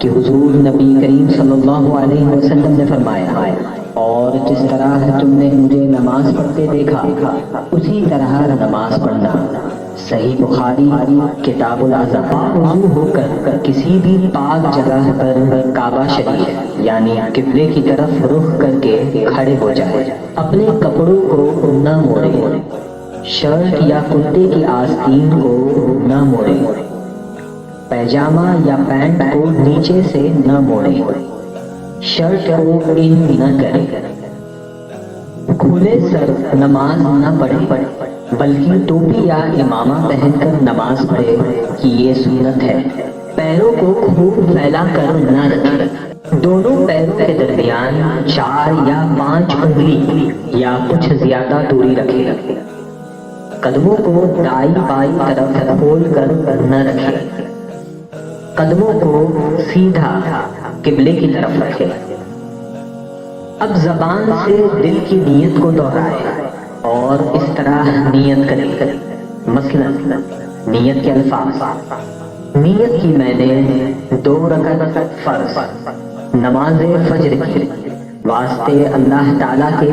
کہ حضور نبی کریم صلی اللہ علیہ وسلم نے فرمایا، اور جس طرح تم نے مجھے نماز پڑھتے دیکھا اسی طرح نماز پڑھنا۔ صحیح بخاری کتاب العزم۔ وضو ہو کر کسی بھی پاک جگہ پر کعبہ شریف یعنی قبلے کی طرف رخ کر کے کھڑے ہو جائے، اپنے کپڑوں کو نہ موڑے، شرٹ یا کرتے کی آستین کو نہ موڑے، پیجامہ یا پینٹ کو نیچے سے نہ موڑے، شرٹ کو ان نہ کرے، کھلے سر نماز نہ پڑھے بلکہ ٹوپی یا امامہ پہن کر نماز پڑھے کہ یہ سنت ہے۔ پیروں کو خوب پھیلا کر نہ رکھے، دونوں پیروں کے درمیان 4 یا 5 انگلی یا کچھ زیادہ دوری رکھے، قدموں کو دائیں بائیں طرف کھول کر نہ رکھے، قدموں کو سیدھا قبلے کی طرف رکھے۔ اب زبان سے دل کی نیت کو دہرائے اور اس طرح نیت کرے، مثلا نیت کے الفاظ: نیت کی میں نے 2 رکعت فرض نماز فجر کی واسطے اللہ تعالیٰ کے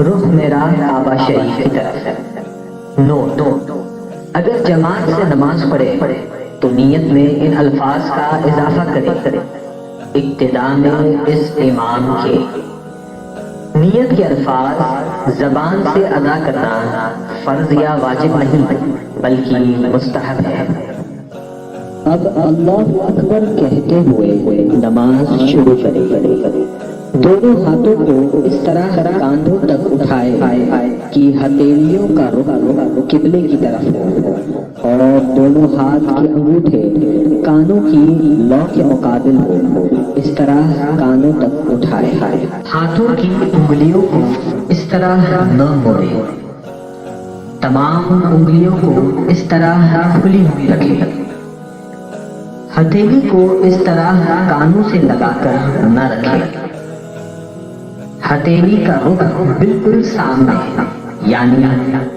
رخ میرا کعبہ شریف کی طرف ہے۔ نوٹ: اگر جماعت سے نماز پڑھے تو نیت میں ان الفاظ کا اضافہ کرے، ابتدا میں اس امام کے۔ نیت کے الفاظ زبان سے ادا کرنا فرض یا واجب نہیں بلکہ مستحب ہے۔ اب اللہ اکبر کہتے ہوئے نماز شروع کرے، دونوں ہاتھوں کو اس طرح کاندھوں تک اٹھائے کہ ہتھیلیوں کا رخ قبلے کی طرف ہو اور دونوں ہاتھ کے انگوٹھے کانوں کی لو کے مقابل ہو، اس طرح کانوں تک اٹھائے، ہاتھوں کی انگلیوں کو اس طرح نہ موڑے، تمام انگلیوں کو اس طرح کھلی ہوئی رکھے، ہتھیلی کو اس طرح کانوں سے لگا کر نہ رکھے، ہتھیلی کا رخ بالکل سامنے یعنی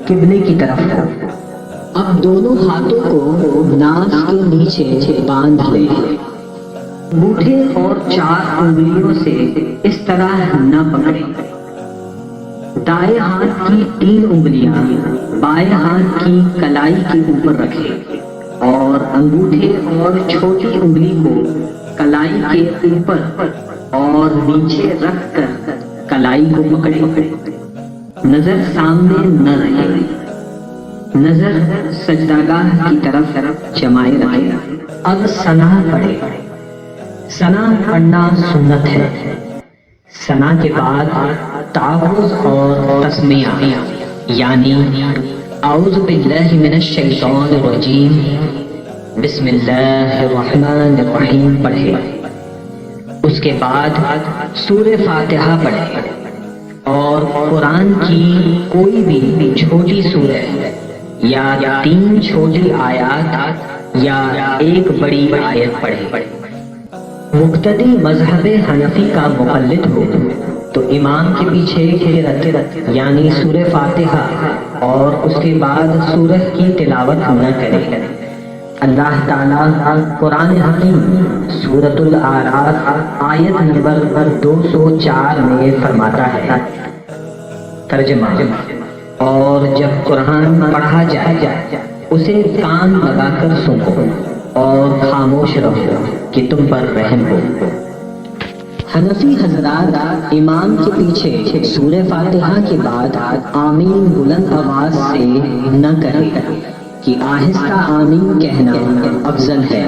قبلے کی طرف ہو۔ اب دونوں ہاتھوں کو ناف کے نیچے باندھ لے، انگوٹھے اور 4 انگلیوں سے اس طرح نہ پکڑے، دائیں ہاتھ کی 3 انگلیاں بائیں ہاتھ کی کلائی کے اوپر رکھے اور انگوٹھے اور چھوٹی انگلی کو کلائی کے اوپر اور نیچے رکھ کر کلائی کو پکڑے، نظر سامنے نہ رہے، نظر سجدہ گاہ کی طرف جمائے رکھے۔ اب ثنا پڑھے۔ ثنا پڑھنا سنت ہے۔ ثنا کے بعد تعوذ اور تسمیہ یعنی اعوذ باللہ من الشیطان الرجیم، بسم اللہ الرحمن الرحیم پڑھے۔ اس کے بعد سورہ فاتحہ پڑھے اور قرآن کی کوئی بھی چھوٹی سورہ یا 3 چھوٹی آیات یا 1 بڑی آیت پڑھے۔ مقتدی مذہب حنفی کا مقلد ہو تو امام کے پیچھے قرأت یعنی سورہ فاتحہ اور اس کے بعد سورہ کی تلاوت نہ کرے۔ اللہ تعالیٰ قرآن حکیم سورۃ الاعراف آیت نمبر 204 میں فرماتا ہے، ترجمہ: اور جب قرآن پڑھا جائے اسے کان لگا کر سنو اور خاموش رہو کہ تم پر رحم ہو۔ حنفی حضرات امام کے پیچھے سورہ فاتحہ کے بعد آمین بلند آواز سے نہ کریں کہ آہستہ آمین کہنا افضل ہے،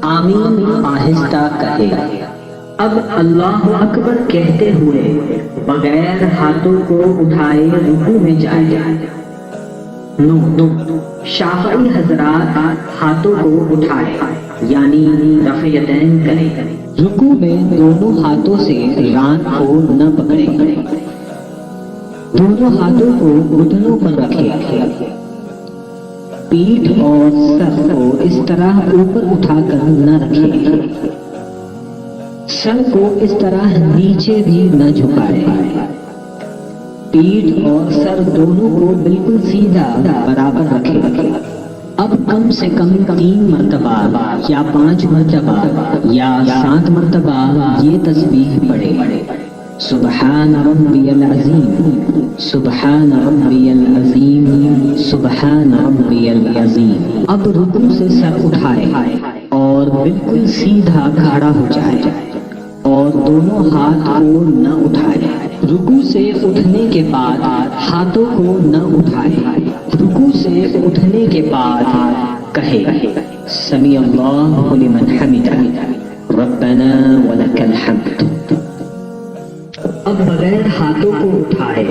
آمین آہستہ کہے۔ اب اللہ اکبر کہتے ہوئے بغیر ہاتھوں کو اٹھائے رکوع میں جائے۔ شافعی حضرات ہاتھوں کو اٹھائے یعنی رفع یدین کرے، رکوع میں دونوں ہاتھوں سے ران کو نہ پکڑے، دونوں ہاتھوں کو گھٹنوں پر رکھے، پیٹھ اور سر کو اس طرح اوپر اٹھا کر نہ رکھے، سر کو اس طرح نیچے بھی نہ جھکائے، پیٹھ اور سر دونوں کو بالکل سیدھا برابر رکھے، اب کم سے کم 3 مرتبہ یا 5 مرتبہ یا 7 مرتبہ یہ تسبیح پڑھے، سبحان ربی العظیم، سبحان ربی العظیم، سبحان ربی العظیم۔ اب رکوع سے سر اٹھائے اور بالکل سیدھا کھڑا ہو جائے اور دونوں ہاتھ کو نہ اٹھائے۔ رکوع سے اٹھنے کے بعد ہاتھوں کو نہ اٹھائے۔ رکوع سے اٹھنے کے بعد کہے سمیع اللہ لمن حمدہ ربنا ولک الحمد۔ اب بغیر ہاتھوں کو اٹھائے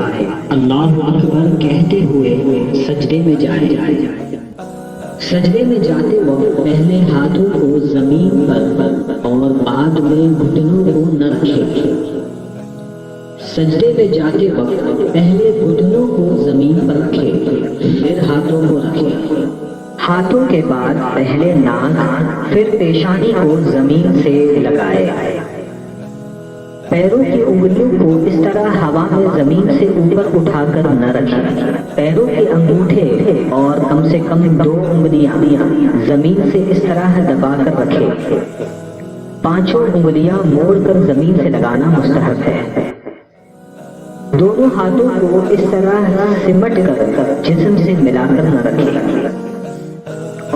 اللہ اکبر کہتے ہوئے سجدے میں جائے۔ سجدے میں جاتے وقت پہلے ہاتھوں کو زمین پر اور بعد میں گھٹنوں کو نہ رکھے۔ سجدے میں جاتے وقت پہلے گھٹنوں کو زمین پر رکھے، پھر ہاتھوں کو رکھے۔ ہاتھوں کے بعد پہلے ناک پھر پیشانی کو زمین سے لگائے۔ پیروں کی انگلیوں کو اس طرح ہوا میں زمین سے اوپر اٹھا کر نہ رکھے۔ پیروں کے انگوٹھے اور کم سے کم 2 انگلیاں زمین سے اس طرح دبا کر رکھے۔ 5 انگلیاں موڑ کر زمین سے لگانا مستحب ہے۔ دونوں ہاتھوں کو اس طرح سمٹ کر جسم سے ملا کر نہ رکھے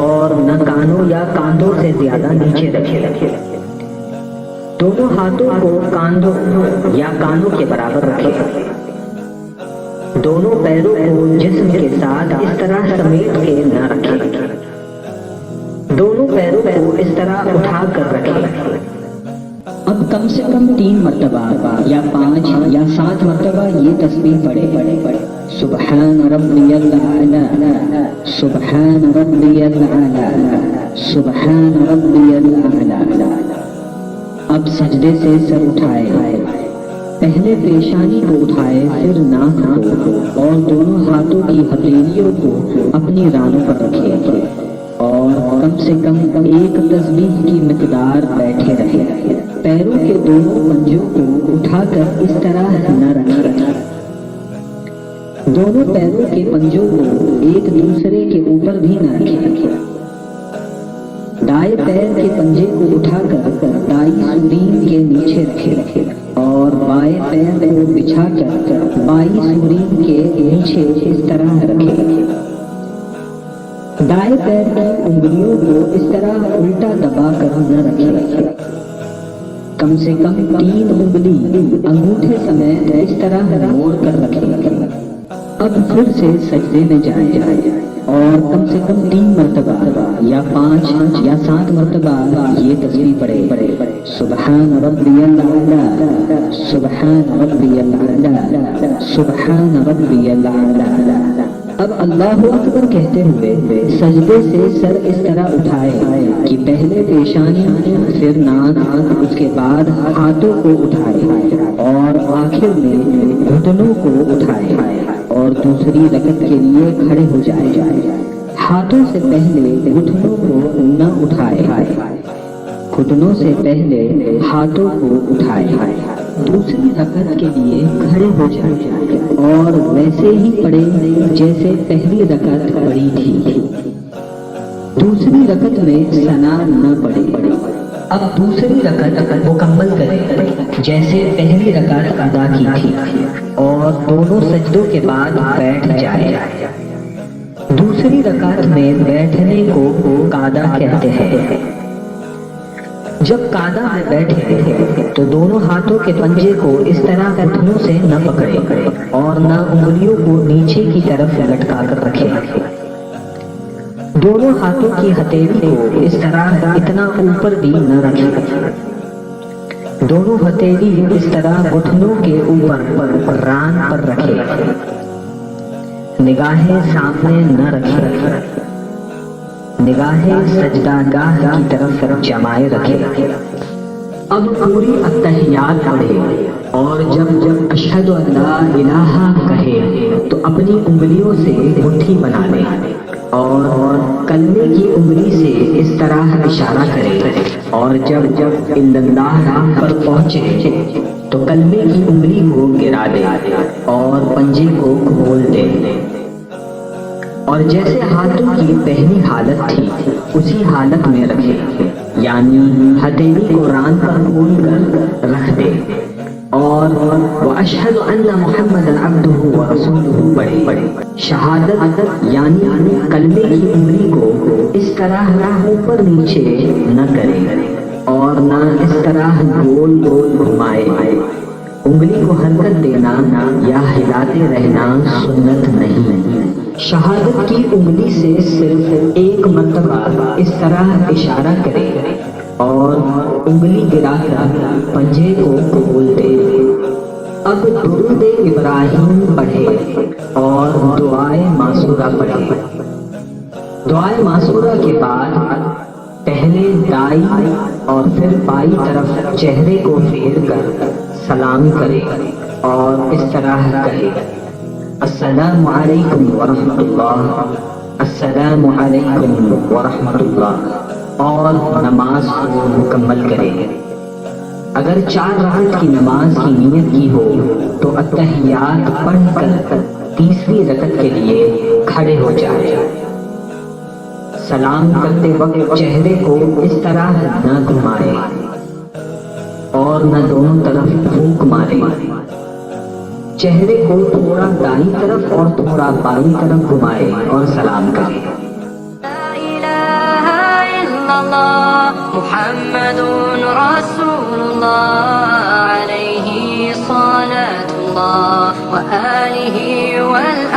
اور نہ کانوں یا کاندھوں سے زیادہ نیچے رکھے۔ دونوں ہاتھوں کو کاندھوں یا کانوں کے برابر رکھے۔ دونوں پیروں کو جسم کے ساتھ اس طرح سمیٹ کے نہ رکھے۔ دونوں پیروں کو اس طرح اٹھا کر رکھے۔ اب کم سے کم 3 مرتبہ یا 5 یا 7 مرتبہ یہ تسبیح پڑھے، سبحان ربی الاعلی، سبحان ربی الاعلی، سبحان ربی الاعلی۔ اب سجدے سے سر اٹھائے، پہلے پیشانی کو اٹھائے، پھر ناک کو اور دونوں ہاتھوں کی ہتھیلیوں کو اپنی رانوں پر رکھے اور کم سے کم 1 تسبیح کی مقدار بیٹھے رہے۔ پیروں کے دونوں پنجوں کو اٹھا کر اس طرح نہ رکھے۔ دونوں پیروں کے پنجوں کو ایک دوسرے کے اوپر بھی نہ رکھے۔ دائیں پیر کے پنجے کو اٹھا کر دائیں سورین کے نیچے رکھے اور بائیں پیر کو بچھا کر بائیں سورین کے نیچے اس طرح رکھے۔ دائیں پیر کی انگلیوں کو اس طرح الٹا دبا کر نہ رکھے۔ کم سے کم 3 انگلی انگوٹھے سمیت اس طرح موڑ کر رکھے۔ اب پھر سے سجدے میں جائے اور کم سے کم 3 مرتبہ یا 5 یا 7 مرتبہ یہ تسبیح پڑھے، سبحان ربی الاعلی، سبحان ربی الاعلی، سبحان ربی الاعلی۔ اب اللہ اکبر کہتے ہوئے سجدے سے سر اس طرح اٹھائے کہ پہلے پیشانی پھر ناک، اس کے بعد ہاتھوں کو اٹھائے اور آخر میں گھٹنوں کو اٹھائے اور دوسری رکعت کے لیے کھڑے ہو جائے۔ ہاتھوں سے پہلے گھٹنوں کو نہ اٹھائے، گھٹنوں سے پہلے ہاتھوں کو اٹھائے، دوسری رکعت کے لیے کھڑے ہو جائے اور ویسے ہی پڑھے جیسے پہلی رکعت پڑھی تھی۔ دوسری رکعت میں ثنا نہ پڑھے۔ اب دوسری رکعت مکمل کرے جیسے پہلی رکعت ادا کی تھی اور دونوں سجدوں کے بعد بیٹھ جائے۔ دوسری رکعت میں بیٹھنے کو قعدہ کہتے ہیں۔ جب قعدہ میں بیٹھے تو دونوں ہاتھوں کے پنجے کو اس طرح گھٹنوں سے نہ پکڑے اور نہ انگلیوں کو نیچے کی طرف لٹکا کر رکھے۔ دونوں ہاتھوں کی ہتھیلی کو اس طرح اتنا اوپر بھی نہ رکھے۔ دونوں ہتھیلی اس طرح گھٹنوں کے اوپر ران پر رکھے۔ نگاہیں سامنے نہ رکھے، نگاہیں سجدہ گاہ کی طرف جمائے رکھے۔ اب پوری التحیات پڑھے اور جب اشہد ان لا الہ کہے تو اپنی انگلیوں سے مٹھی بنا لے اور کلمے کی انگلی سے اس طرح اشارہ کرے اور جب الا اللہ پر پہنچے تو کلمے کی انگلی کو گرا دے اور پنجے کو کھول دے۔ اور جیسے ہاتھوں کی پہلی حالت تھی اسی حالت میں رکھے، یعنی ہتھیلی کو ران پر کھول کر رکھ دے، اور وَأَشْهَدُ أَنَّ مُحَمَّدًا عَبْدُهُ وَرَسُولُهُ پڑھے۔ شہادت یعنی کلمے کی انگلی کو اس طرح اوپر نیچے نہ کرے اور نہ اس طرح گول گول گھمائے۔ انگلی کو حرکت دینا یا ہلاتے رہنا سنت نہیں۔ شہادت کی انگلی سے صرف ایک مرتبہ اس طرح اشارہ کرے اور انگلی گرا کر پنجے کو کھول دے۔ اب درود ابراہیم پڑھے اور دعائے معصورہ پڑھے۔ دعائے معصورہ کے بعد پہلے دائیں اور پھر بائیں طرف چہرے کو پھیر کر سلام کرے اور اس طرح کہے: السلام علیکم ورحمۃ اللہ، السلام علیکم ورحمۃ اللہ، اور نماز کو مکمل کرے۔ اگر 4 رکعت کی نماز کی نیت کی ہو تو اتحیات پڑھ کر تیسری رکعت کے لیے کھڑے ہو جائے۔ سلام کرتے وقت چہرے کو اس طرح نہ گھمائے اور نہ دونوں طرف پھونک مارے۔ چہرے کو تھوڑا دائیں طرف اور تھوڑا بائیں طرف گھمائے اور سلام کرے۔ محمد رسول اللہ علیہ صلاة اللہ وآلہ والآلہ